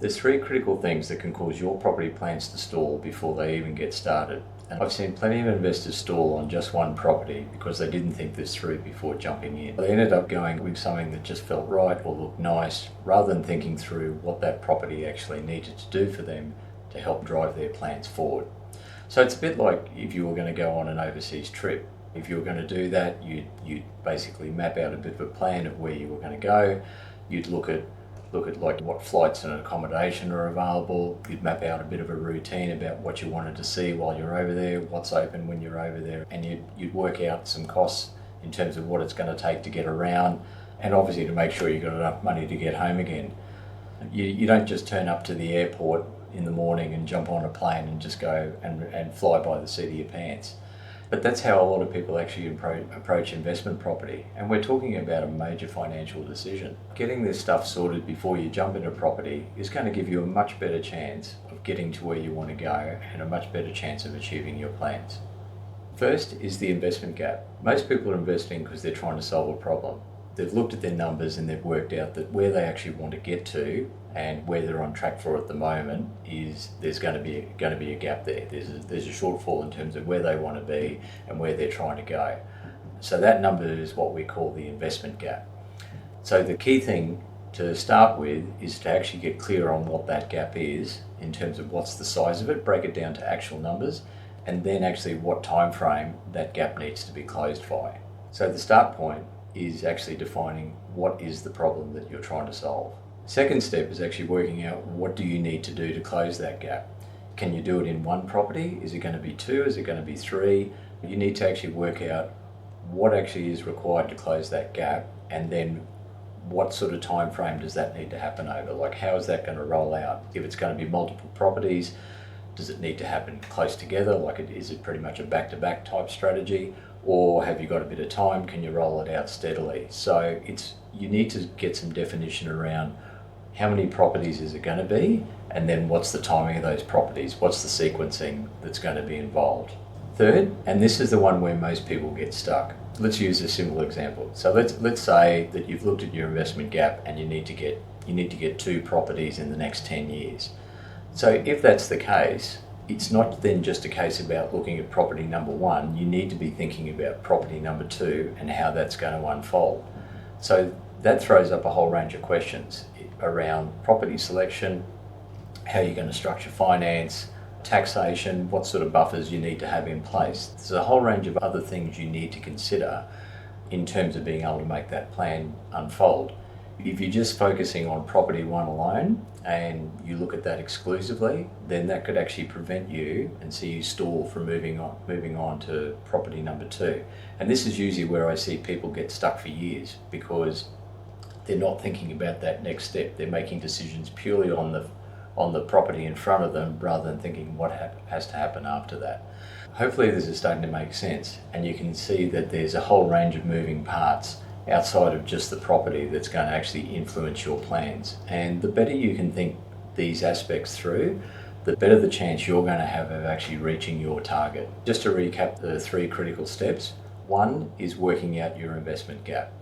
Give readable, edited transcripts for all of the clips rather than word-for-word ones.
There's three critical things that can cause your property plans to stall before they even get started. And I've seen plenty of investors stall on just one property because they didn't think this through before jumping in. They ended up going with something that just felt right or looked nice, rather than thinking through what that property actually needed to do for them to help drive their plans forward. So it's a bit like if you were going to go on an overseas trip. If you were going to do that, you'd basically map out a bit of a plan of where you were going to go. You'd look at like what flights and accommodation are available. You'd map out a bit of a routine about what you wanted to see while you're over there, what's open when you're over there, and you'd work out some costs in terms of what it's going to take to get around, and obviously to make sure you've got enough money to get home again. You don't just turn up to the airport in the morning and jump on a plane and just go and fly by the seat of your pants. But that's how a lot of people actually approach investment property. And we're talking about a major financial decision. Getting this stuff sorted before you jump into property is going to give you a much better chance of getting to where you want to go and a much better chance of achieving your plans. First is the investment gap. Most people are investing because they're trying to solve a problem. They've looked at their numbers and they've worked out that where they actually want to get to and where they're on track for at the moment is there's going to be a gap there. There's a shortfall in terms of where they want to be and where they're trying to go. So that number is what we call the investment gap. So the key thing to start with is to actually get clear on what that gap is in terms of what's the size of it, break it down to actual numbers, and then actually what time frame that gap needs to be closed by. So the start point is actually defining what is the problem that you're trying to solve. Second step is actually working out what do you need to do to close that gap. Can you do it in one property? Is it going to be two? Is it going to be three? You need to actually work out what actually is required to close that gap, and then what sort of time frame does that need to happen over? Like, how is that going to roll out? If it's going to be multiple properties, does it need to happen close together? Like, is it pretty much a back-to-back type strategy? Or have you got a bit of time? Can you roll it out steadily? So you need to get some definition around how many properties is it going to be, and then what's the timing of those properties? What's the sequencing that's going to be involved? Third, and this is the one where most people get stuck. Let's use a simple example. So let's say that you've looked at your investment gap and you need to get two properties in the next 10 years. So if that's the case, it's not then just a case about looking at property number one. You need to be thinking about property number two and how that's going to unfold. So that throws up a whole range of questions around property selection, how you're going to structure finance, taxation, what sort of buffers you need to have in place. There's a whole range of other things you need to consider in terms of being able to make that plan unfold. If you're just focusing on property one alone and you look at that exclusively, then that could actually prevent you and see you stall from moving on to property number two. And this is usually where I see people get stuck for years because they're not thinking about that next step. They're making decisions purely on the property in front of them rather than thinking what has to happen after that. Hopefully this is starting to make sense, and you can see that there's a whole range of moving parts outside of just the property that's going to actually influence your plans. And the better you can think these aspects through, the better the chance you're going to have of actually reaching your target. Just to recap the three critical steps. One is working out your investment gap.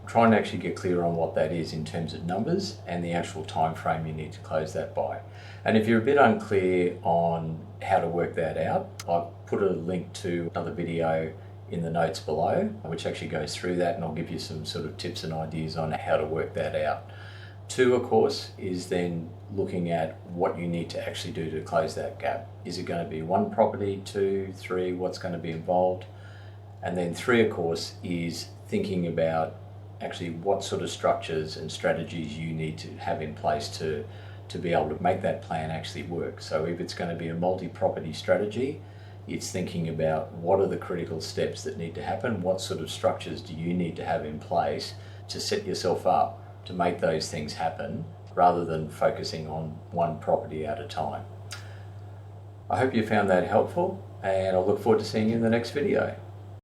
Try and actually get clear on what that is in terms of numbers and the actual time frame you need to close that by. And if you're a bit unclear on how to work that out, I've put a link to another video in the notes below, which actually goes through that, and I'll give you some sort of tips and ideas on how to work that out. Two, of course, is then looking at what you need to actually do to close that gap. Is it going to be one property, two, three, what's going to be involved? And then three, of course, is thinking about actually what sort of structures and strategies you need to have in place to be able to make that plan actually work. So if it's going to be a multi-property strategy, it's thinking about what are the critical steps that need to happen, what sort of structures do you need to have in place to set yourself up to make those things happen rather than focusing on one property at a time. I hope you found that helpful, and I look forward to seeing you in the next video.